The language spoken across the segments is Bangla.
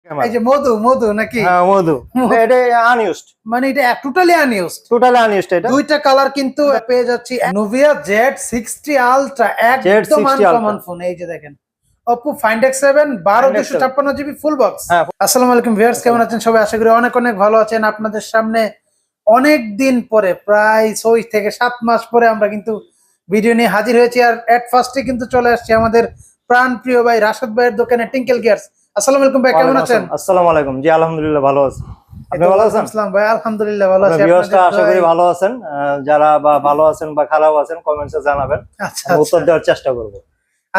এই যে মধু মধু নাকি? হ্যাঁ মধু, এটা আনইউজড, মানে এটা টোটালি আনইউজড। এটা দুইটা কালার কিন্তু পেয়ে যাচ্ছি। Nubia Z60 Ultra একদম Z60 আনকমন Ultra। ফোন। এই যে দেখেন Oppo Find X7 12/256 GB full box. হ্যাঁ। আসসালামু আলাইকুম ভিউয়ার্স, কেমন আছেন সবাই? আশা করি অনেক অনেক ভালো আছেন। আপনাদের সামনে অনেক দিন পরে, প্রায় 6 থেকে 7 মাস পরে আমরা কিন্তু ভিডিও নিয়ে হাজির হয়েছি। আর এট ফার্স্টে কিন্তু চলে আসছে আমাদের প্রাণ প্রিয় ভাই রাশেদ ভাইয়ের দোকানে টিঙ্কেল গিয়ারস। আসসালামু আলাইকুম ভাই, কেমন আছেন? আসসালামু আলাইকুম, জি আলহামদুলিল্লাহ ভালো আছি। আপনি ভালো আছেন? আসসালাম ভাই, আলহামদুলিল্লাহ ভালো আছি। ভিউয়ার্সরা আশা করি ভালো আছেন। যারা বা ভালো আছেন বা খারাপ আছেন কমেন্টসে জানাবেন, আচ্ছা উত্তর দেওয়ার চেষ্টা করব।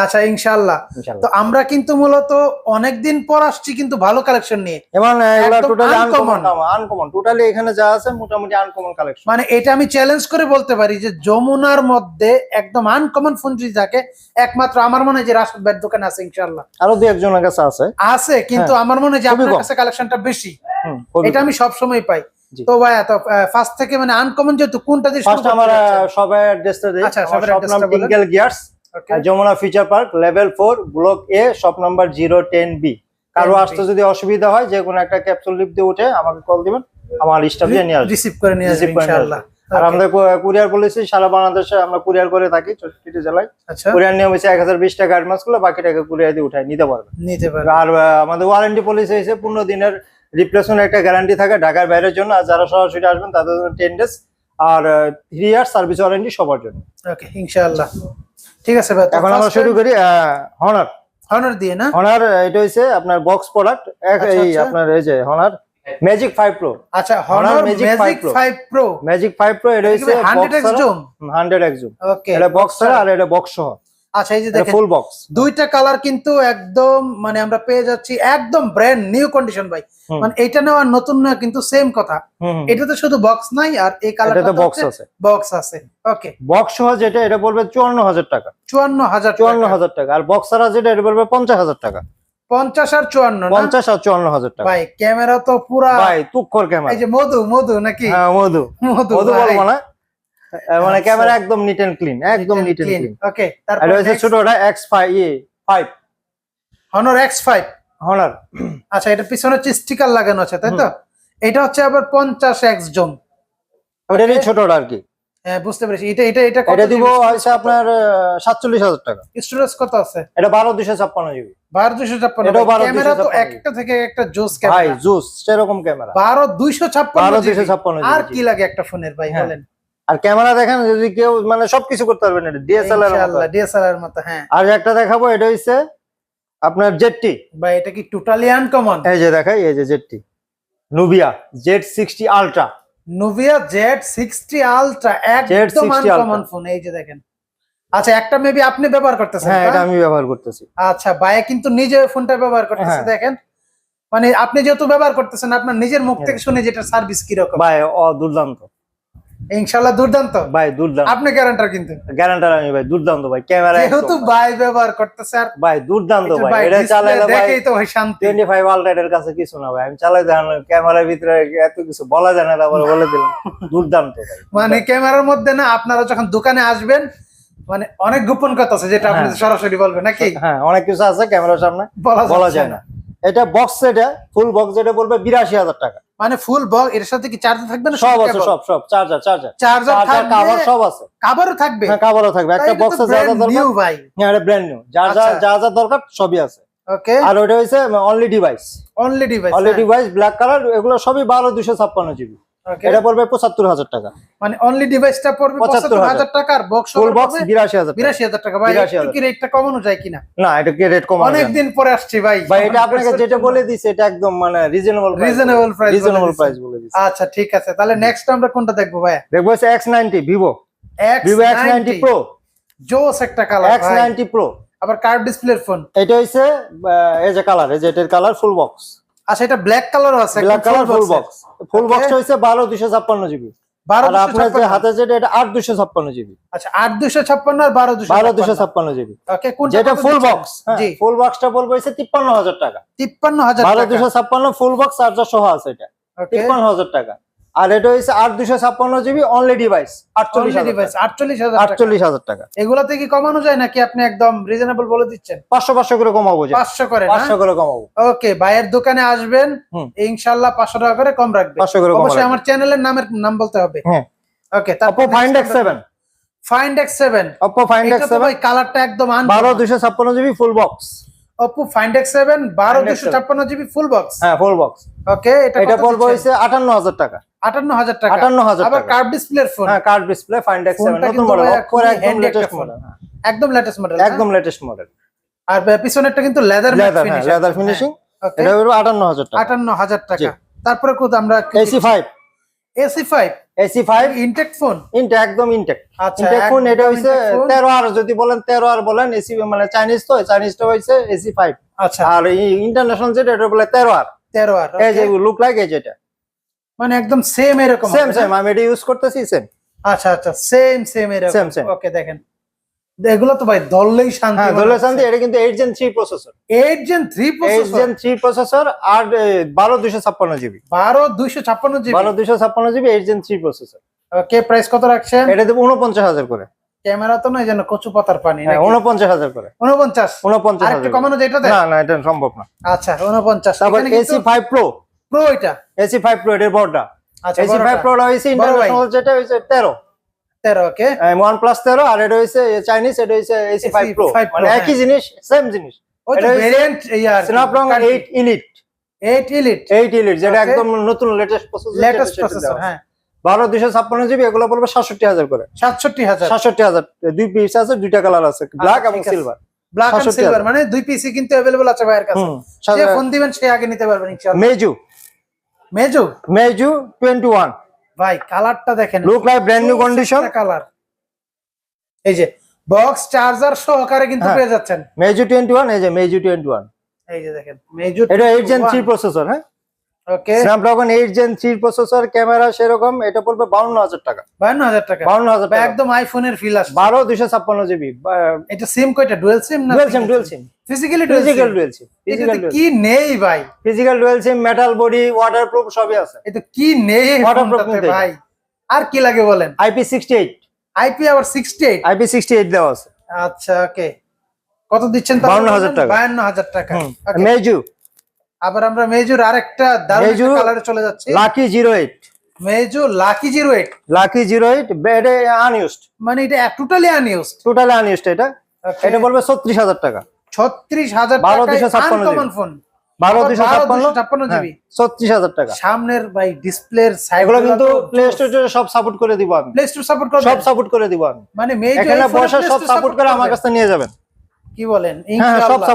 আচ্ছা ইনশাআল্লাহ। তো আমরা কিন্তু মূলত অনেকদিন পর আসছি কিন্তু ভালো কালেকশন নিয়ে। এবং এগুলা টোটালি আনকমন। আনকমন, টোটালি এখানে যা আছে মোটামুটি আনকমন কালেকশন। মানে এটা আমি চ্যালেঞ্জ করে বলতে পারি যে যমুনার মধ্যে একদম আনকমন ফোন যদি থাকে একমাত্র আমার মনে হয় যে রাশেদ ভাইয়ের দোকানে আছে ইনশাআল্লাহ। আরো দুই একজনের কাছে আছে, কিন্তু আমার মনে হয় যে আপনার কাছে কালেকশনটা বেশি। এটা আমি সব সময় পাই। জি। তো ভাই তো ফার্স্ট থেকে মানে আনকমন যেহেতু কোনটা দিয়ে শুরু করতে আমরা যাচ্ছেন? সবাই অ্যাড্রেসটা দেই। আচ্ছা, আমার সবার শপ অ্যাড্রেসটা নাম বলেন। Tinkle Gears, okay. Jamuna future park level 4 block A, shop number 010B। কারো 10B আসতে যদি অসুবিধা হয় যে কোনো একটা ক্যাপসুল লিফট দিয়ে উঠে আমাকে কল দিবেন, আমার স্টাফ দিয়ে নিয়ে আসবে, রিসিভ করে নিয়ে আসবে ইনশাআল্লাহ। আর আমাদের কুরিয়ার পলিসি সারা বাংলাদেশে আমরা কুরিয়ার করে থাকি 64টি জেলায়। আচ্ছা, কুরিয়ার নিয়ম হচ্ছে 1020 টাকা অ্যাডভান্স করলে বাকি টাকা কুরিয়ার দিয়ে উঠায় নিতে পারবেন। আর আমাদের ওয়ারেন্টি পলিসি হচ্ছে 15 দিনের রিপ্লেসমেন্ট একটা গ্যারান্টি থাকে ঢাকার বাইরের জন্য, আর যারা সরাসরি আসবেন তাদের জন্য 10 ডেজ, আর 3 ইয়ার সার্ভিস ওয়ারেন্টি সবার জন্য। ওকে ইনশাআল্লাহ। ঠিক আছে ভাই, এখন আমরা শুরু করি। হনার দিয়ে না? হনার এটা হচ্ছে আপনার বক্স প্রোডাক্ট। এই আপনার এই যে হনার ম্যাজিক 5 প্রো। আচ্ছা, honours magic 5 pro. Magic 5 pro এটা হচ্ছে 100x জুম। 100x zoom. ওকে, এটা বক্স ছাড়া আর এটা বক্স সহ। আচ্ছা, এই যে দেখেন ফুল বক্স। দুইটা কালার কিন্তু একদম মানে আমরা পেয়ে যাচ্ছি একদম ব্র্যান্ড নিউ কন্ডিশন ভাই। মানে এটা নেওয়া নতুন না কিন্তু সেম কথা। এটাতে শুধু বক্স নাই, আর এই কালারটাতে বক্স আছে। বক্স আছে। ওকে, বক্স সহ যেটা এটা বলবে 54,000 টাকা। 54,000 টাকা। আর বক্স ছাড়া যেটা এটা বলবে 50,000 টাকা। 50 আর 54 না? 50 আর 54,000 টাকা। ভাই ক্যামেরা তো পুরা ভাই তুক্ষর ক্যামেরা। এই যে মধু মধু নাকি? হ্যাঁ মধু মধু বলবো না, মানে ক্যামেরা একদম নিট এন্ড ক্লিন, একদম নিট এন্ড ক্লিন। ওকে, তারপর এটা হচ্ছে ছোটটা X5 Honor X5 হনার। আচ্ছা, এটা পিছনে হচ্ছে স্টিকার লাগানো আছে তাই তো? এটা হচ্ছে আবার 50x জুম। ওটারই ছোটটা আর কি। হ্যাঁ বুঝতে পেরেছি। এটা কত এটা দিব হচ্ছে আপনার 47,000 টাকা। স্টোরেজ কত আছে? এটা 12,256 জিবি। 12,256। এটাও 12,256 ক্যামেরা তো একটা থেকে একটা জোস ক্যামেরা ভাই, জোস সেরকম ক্যামেরা। 12,256 আর কি লাগে একটা ফোনের ভাই বলেন? আর ক্যামেরা দেখেন যদি কেউ মানে সবকিছু করতে পারবেন, এটা ডিএসএলআর এর মতো। ডিএসএলআর এর মতো। হ্যাঁ, আর একটা দেখাবো, এটা হইছে আপনার জেডটি ভাই। এটা কি টোটালি আনকমন? এই যে দেখাই, এই যে জেডটি Nubia Z60 Ultra। Nubia Z60 Ultra একদম আনকমন ফোন। এই যে দেখেন। আচ্ছা, একটা মেবি আপনি ব্যবহার করতেছেন? হ্যাঁ, এটা আমি ব্যবহার করতেছি। আচ্ছা, ভাই কিন্তু নিজে ফোনটা ব্যবহার করতেছে। দেখেন মানে আপনি যেহেতু ব্যবহার করতেছেন, আপনার নিজের মুখ থেকে শুনে যেটা সার্ভিস কি রকম। ভাই দুর্দান্ত, ইনশাআল্লাহ দুর্দান্ত ভাই দুর্দান্ত। আপনি গ্যারান্টার কিন্তু? গ্যারান্টার আমি ভাই, দুর্দান্ত ভাই ক্যামেরা যেহেতু ভাই ব্যবহার করতেছে। আর ভাই দুর্দান্ত ভাই, এটা চালাইলে ভাই দেখেই তো ভাই শান্তি। 25 Ultra এর কাছে কিছু না ভাই, আমি চালাই দেন ক্যামেরার ভিতরে এত কিছু বলা যায় না, আবার বলে দিলাম দুর্দান্ত ভাই। মানে ক্যামেরার মধ্যে না, আপনারা যখন দোকানে আসবেন মানে অনেক গোপন কথা আছে যেটা আপনি সরাসরি বলবেন নাকি? হ্যাঁ, অনেক কিছু আছে ক্যামেরার সামনে বলা যায় না। এটা বক্স, এটা ফুল বক্স যেটা বলবে 82,000 টাকা। মানে ফুল বক্স, এর সাথে কি চার্জার থাকবে না? সব আছে, সব চার্জার থাকবে, কভার সব আছে। কভারও থাকবে? হ্যাঁ, কভারও থাকবে। একটা বক্সে যা যা দরকার ভাই, হ্যাঁ এটা ব্র্যান্ড নিউ, যা যা দরকার সবই আছে। ওকে। আর ওটা হইছে অনলি ডিভাইস ব্ল্যাক কালার, এগুলো সবই 12,256 জিবি। এটা পড়বে 75,000 টাকা। মানে অনলি ডিভাইসটা পড়বে 75,000 টাকা, আর বক্স ফুল বক্স 82,000 টাকা। ভাই একটু কি রেটটা কমানো যায় কিনা? না, এটা কি রেট কমানো যায়? অনেকদিন পরে আসছে ভাই। এটা আপনাকে যেটা বলে দিছি এটা একদম মানে রিজনেবল প্রাইস বলে দিছি। আচ্ছা ঠিক আছে, তাহলে নেক্সট আমরা কোনটা দেখবো ভাই? দেখবো হচ্ছে X90 ভিভো X90 Pro। জোস একটা কালার X90 Pro, আবার কার্ভ ডিসপ্লের ফোন। এটা হচ্ছে এই যে কালার, এই যে এটার কালার ফুল বক্স। আচ্ছা, এটা ব্ল্যাক কালারও আছে? Black colour full box. Full বক্সটা হচ্ছে 12,256 জিবি। আর আপনার যে হাতে যেটা এটা 8,256 জিবি। আচ্ছা, 8,256 আর 12,256 জিবি। ওকে, কোনটা? যেটা ফুল বক্স, জি ফুল বক্সটা বলবো হচ্ছে 53,000 টাকা। 53,000 টাকা 12,256 ফুল বক্স চার্জার সহ আছে, এটা 53,000 টাকা। আর এটা হচ্ছে 8 256 GB অনলি ডিভাইস 48,000 48,000 টাকা। এগুলাতে কি কমানো যায় নাকি আপনি একদম রিজনেবল বলে দিচ্ছেন? 500 করে কমাবো, 500 করে, 500 করে কমাবো। ওকে, ভাইয়ের দোকানে আসবেন, ইনশাআল্লাহ 500 টাকা করে কম রাখবে। 500 করে কম অবশ্যই রাখবে। আমার চ্যানেলের নাম বলতে হবে। হ্যাঁ, ওকে। Oppo Find X7, Find X7, Oppo Find এটা তো X7, ভাই কালারটা একদম 12 256 GB full box. Oppo Find X7 12 256 GB full box. হ্যাঁ, ফুল বক্স। ওকে, এটা পড়বে হইছে 58,000 টাকা। 58,000 টাকা। 58,000 আবার টাকা। কার্ভ ডিসপ্লের ফোন। হ্যাঁ, কার্ভ ডিসপ্লে Find X7 ফোনটা নতুন কিন্তু মডেল, ভাই Oppo একদম handy একটা লেটেস্ট ফোন। মডেল। একদম লেটেস্ট মডেল, একদম লেটেস্ট মডেল। আর পিছনেরটা কিন্তু লেদার লেদার, হ্যাঁ, লেদার ফিনিশিং। এটা হলো 58,000 টাকা। 58,000 জি। টাকা। তারপরে কত আমরা AC5, AC5 AC5 intact phone. একদম ইনটেক। আচ্ছা, ইনটেক ফোন। এটা একদম হইছে intake phone। 13R, যদি বলেন 13R বলেন, এসি মানে চাইনিজ, তো চাইনিজটা হইছে AC5। আচ্ছা, আর ইন্টারন্যাশনাল যেটা এটা বলে 13R। 13 এই যে লুক লাইক এই যেটা মানে একদম সেম এরকম সেম হবে না? সেম, আমি এটা ইউজ করতেছি সেম। আচ্ছা আচ্ছা, সেম এরকম। Same। ওকে, দেখেন এগুলো তো ভাই ধরলেই শান্তি। হ্যাঁ, ধরলে শান্তি। এটা কিন্তু 8 Gen 3 processor. 8 Gen 3 8 processor, Gen 3 processor আর 12 256 GB। 12 256 GB. 12 256 GB 8 Gen 3 processor. Okay, price কত রাখছেন? এটা দেব 49,000 করে। ক্যামেরা তো নয় যেন কচু পাতার পানি হ্যাঁ, নাকি? 49,000 করে। 49। 49,000 আরেকটু কমানো যায় এটাতে? না না, এটা সম্ভব না। আচ্ছা, 49। তারপর এখানে কিন্তু AC5 Pro, প্রো এটা। AC5 Pro এর বড়টা। আচ্ছা, AC5 Pro হইছে বড় ভাই। ইন্টারন্যাশনাল, যেটা হইছে 13। 13। ওকে, OnePlus 13, আর এটা হইছে চাইনিজ, এটা হইছে AC5 Pro। AC5 Pro, মানে একই জিনিস, সেম জিনিস। ওই তো এটা হইছে ভেরিয়েন্ট ইয়ার Snapdragon 8 Elite, 8 Elite 8 Elite, যেটা Okay. একদম নতুন লেটেস্ট প্রসেসর। Latest processor. হ্যাঁ, 12 256 GB, এগুলো পড়বে 67,000 করে। 67,000। 67,000। দুই পিস আছে, দুইটা কালার আছে, ব্ল্যাক এবং ঠিক আছে। সিলভার। ব্ল্যাক এন্ড 67,000 সিলভার, মানে দুই পিসি কিন্তু अवेलेबल আছে ভাইয়ের কাছে। যে ফোন দিবেন সে আগে নিতে পারবেন ইনশাআল্লাহ। মেজু মেজু 21, ভাই কালারটা দেখেন, look like brand new condition. Colour. এই যে বক্স চার্জার সহকারে কিন্তু হ্যাঁ। পেয়ে যাচ্ছেন। মেজু 21, এই যে মেজু 21। এই যে দেখেন মেজু, এটা 8 Gen 3 প্রসেসর। হ্যাঁ, ওকে, স্ন্যাপড্রাগন 8 Gen 3 প্রসেসর, ক্যামেরা সেরকম। এটা পড়বে 52,000 টাকা। 52,000 টাকা। 52,000 ভাই টাকা। একদম আইফোনের ফিল আসছে। 12 256 GB। এটা সিম কয়টা? ডুয়াল সিম না dual SIM. Physically physical dual SIM. এটাতে কি নেই ভাই? Physical dual SIM, metal body, waterproof সবই আছে। এটা কি নেই এই Waterproof ফোনটাতে কিন্তু এটা। ভাই? আর কি লাগে বলেন? IP68, আইপি আবার 68। IP68 দেওয়া আছে। আচ্ছা, ওকে। কত দিচ্ছেন? 52,000 টাকা। 52,000 টাকা। Okay, মেজু আবার আমরা মেজুর আরেকটা দারুণ মেজু কালারে চলে যাচ্ছি। লাকি 08, মেজু লাকি 08, লাকি 08, এটা আনইউজড, মানে এটা টোটালি আনইউজড। Totally unused. এটা বলবে 36,000 টাকা। 36,000 12 টাকা 256 আনকমন ফোন। 12 256 256 জিবি। 36,000 টাকা। সামনের ভাই ডিসপ্লের সাইড এগুলো কিন্তু প্লে স্টোরে সব সাপোর্ট করে দিব আমি। প্লে স্টোর সাপোর্ট করবে, সব সাপোর্ট করে দিব আমি। মানে মেজু এখানে বসে সব সাপোর্ট করে আমার কাছে নিয়ে যাবেন। কি বলেন? হ্যাঁ, সব ইনশাআল্লাহ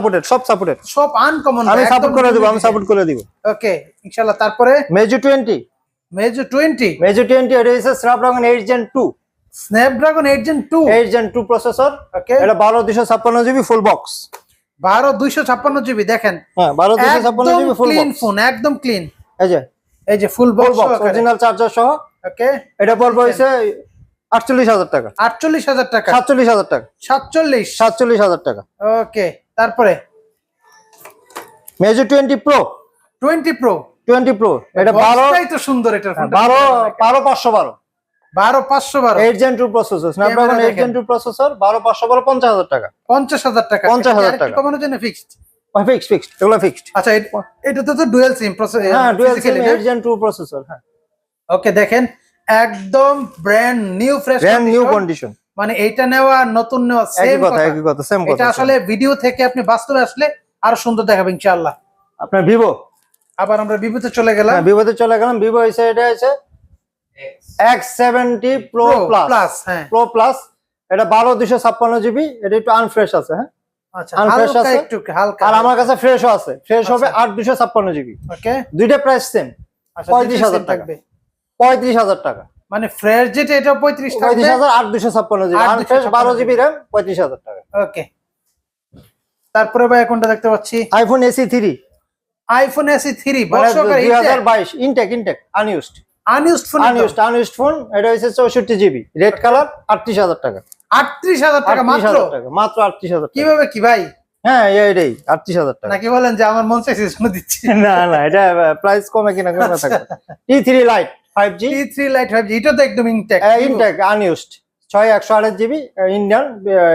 সাপোর্টেড। সব আনকমন আমি সাপোর্ট করে দিব, আমি সাপোর্ট করে দিব। ওকে, ইনশাআল্লাহ। তারপরে মেজু 20, মেজু 20, এটা হচ্ছে Snapdragon 8 Gen 2, Snapdragon 8 Gen 2। 8 Gen 2 processor. Okay, এটা 12 256 GB ফুল বক্স। 12 256 জিবি। দেখেন হ্যাঁ, 12 256 GB full clean box. Phone, একদম ক্লিন। এই যে full full box box, original charger সহ। ওকে, এটা পড়বে হইছে 48,000 টাকা। 48,000 টাকা। 47,000 টাকা। 47,000 টাকা। ওকে, তারপরে মেজু 20 Pro, 20 প্রো। এটা 12, বক্সটাই তো সুন্দর এটার ফোনটা। 512, 512। 8 Gen 2 processor, Snapdragon 8 Gen 2 processor, 12 50,000 টাকা। 50,000 টাকা। 50,000 টাকা। কমানোর জন্য ফিক্সড। ফিক্সড, এগুলো ফিক্সড। আচ্ছা, এটাতে তো ডুয়াল সিম প্রসেসর। হ্যাঁ, ডুয়াল সিম 8 Gen 2 প্রসেসর। হ্যাঁ, ওকে, দেখেন একদম brand new fresh new condition. মানে এইটা নেওয়া নতুন নেওয়া একই সেম কথা, সেম কথা। এটা আসলে ভিডিও থেকে আপনি বাস্তবে আসলে আরো সুন্দর দেখাবে ইনশাআল্লাহ। আপনার ভিভো, আবার আমরা ভিভোতে চলে গেলাম। ভিভোতে চলে গেলাম। ভিভো হইছে, এটা হচ্ছে X70 Pro Plus। হ্যাঁ, Pro Plus, এটা 12 256 GB। এটা একটু আনফ্রেশ আছে। হ্যাঁ, আচ্ছা, unfresh হালকা আছে। একটু হালকা। আর আমার কাছে ফ্রেশও আছে। ফ্রেশ হবে 8 256 GB। ওকে, দুইটা প্রাইস সেম, আচ্ছা, 35,000 টাকা। 35,000 টাকা। মানে ফ্রেশ যেটা এটা 35 টাকা। 35,000, 8 256 GB। আনফ্রেশ 12 GB RAM, 35,000 টাকা। ওকে, তারপরে ভাই কোনটা দেখতে পাচ্ছি? আইফোন SE 3, আইফোন SE 3 মানে বক্স সহকারে 2022 ইনটেক, আনইউজড আনইউজড ফোন। এটা হচ্ছে 64 GB, রেড কালার, 38,000 টাকা। 38,000 টাকা মাত্র। 38,000 টাকা, মাত্র 38,000 টাকা। কিভাবে কি ভাই? হ্যাঁ, এটাই 38,000 টাকা। নাকি বলেন যে আমার মন চাইছে জন্য দিচ্ছি? না, এটা প্রাইস কমে কিনা কমে থাকে। T3 Lite, 5G T3 Lite 5G, এটা তো একদম intact intact unused 6 128 GB Indian.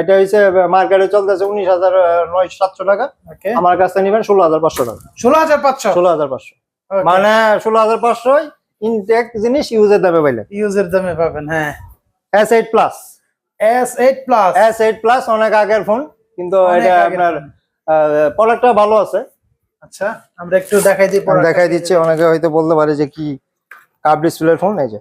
এটা হচ্ছে মার্কেটে চলতেছে 19,900 টাকা। ওকে, আমার কাছে নেবেন 16,500 টাকা। 16,500 16,500 মানে 16,500 ইনটেক জিনিস ইউজের দামে পাইলেন। ইউজের দামে পাবেন। হ্যাঁ, S8 plus S8 plus, S8 plus অনেক আগের ফোন, কিন্তু অনেক এটা আগের আপনার ফোন। প্রোডাক্টটা ভালো আছে। আচ্ছা, আমরা একটু দেখাই দিই, আমি দেখাই দিচ্ছি, অনেকে হয়তো বলতে পারে যে কি কার্ভ ডিসপ্লের ফোন। এই যে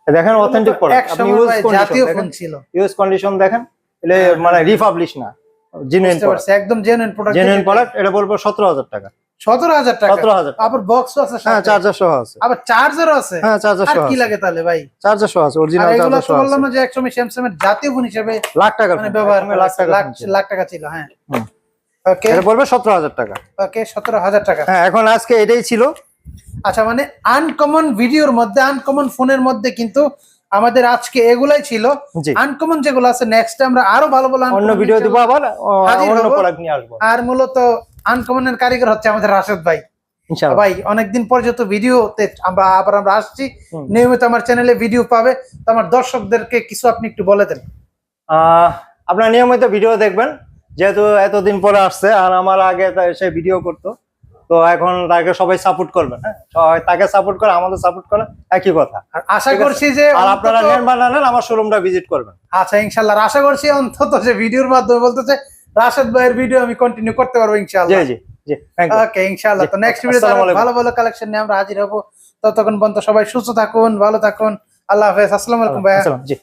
দেখেন অথেন্টিক প্রোডাক্ট, আপনি ইউজ জাতীয় ফোন কন্ডিশন ছিল, ইউজ কন্ডিশন দেখেন, এটা মানে রিপাবলিশ না, জেনুইন বুঝতে পারছি, একদম জেনুইন প্রোডাক্ট। Genuine product. এটা বলবো 17,000 টাকা। 17,000 টাকা? 17,000 আবার বক্সও আছে হ্যাঁ, সাথে, চার্জার সহ আছে। আবার চার্জারও আছে। হ্যাঁ, চার্জার আর সহ কি আছে। লাগে তাহলে ভাই? চার্জার সহ আছে, আর অরিজিনাল এগুলো চার্জার তো সহ বললাম আছে। না যে একসময় স্যামসাং এর জাতীয় ফোন হিসেবে লাখ টাকা মানে ব্যবহার করা, লাখ টাকা লাখ টাকা ছিল। হ্যাঁ, হুম। ওকে, এটা পড়বে 17,000 টাকা। ওকে, 17,000 টাকা। হ্যাঁ, এখন আজকে এটাই ছিল। আচ্ছা, মানে আনকমন ভিডিওর মধ্যে, আনকমন ফোনের মধ্যে কিন্তু আমাদের আজকে এগুলাই ছিল। জি, আনকমন যেগুলো আছে নেক্সট আমরা আরো ভালো ভালো অন্য uncommon ভিডিও দিব, আবার হাজির অন্য হবো। প্রোডাক্ট নিয়ে আসবো আর মূলত আনকমনের কারিগর হচ্ছে আমাদের রাশেদ ভাই। ইনশাআল্লাহ। ভাই অনেকদিন পর যত ভিডিওতে আমরা আসছি, হুম। নিয়মিত আমার চ্যানেলে ভিডিও পাবে, তো আমার দর্শকদেরকে কিছু আপনি একটু বলে দেন। আপনার নিয়মিত ভিডিও দেখবেন, যেহেতু এতদিন পরে আসছে আর আমার আগে সে ভিডিও করতো, তো এখন তাকে সবাই সাপোর্ট করবেন। হ্যাঁ, সবাই তাকে সাপোর্ট করে, আমাদের সাপোর্ট করে, একই কথা। আর আশা ঠিক আছে? করছি যে আর আপনারা অন্তত- নেন বা না নেন, আমার শোরুমটা ভিজিট করবেন। আচ্ছা, ইনশাল্লাহ আশা করছি অন্তত যে ভিডিওর মাধ্যমে বলতেছে রাশেদ ভাইয়ের ভিডিও আমি কন্টিনিউ করতে পারবো জি ইনশাআল্লাহ। জি জি, থ্যাংক ইউ। ওকে, ইনশাআল্লাহ। তো জি, নেক্সট ভিডিওতে আসসালামু আলাইকুম। ভালো ভালো কালেকশন নিয়ে আমরা হাজির হবো। ততক্ষণ পর্যন্ত সবাই সুস্থ থাকুন, ভালো থাকুন। আল্লাহ হাফেজ। আসসালামু আলাইকুম ভাইয়া। আসসালাম, জি।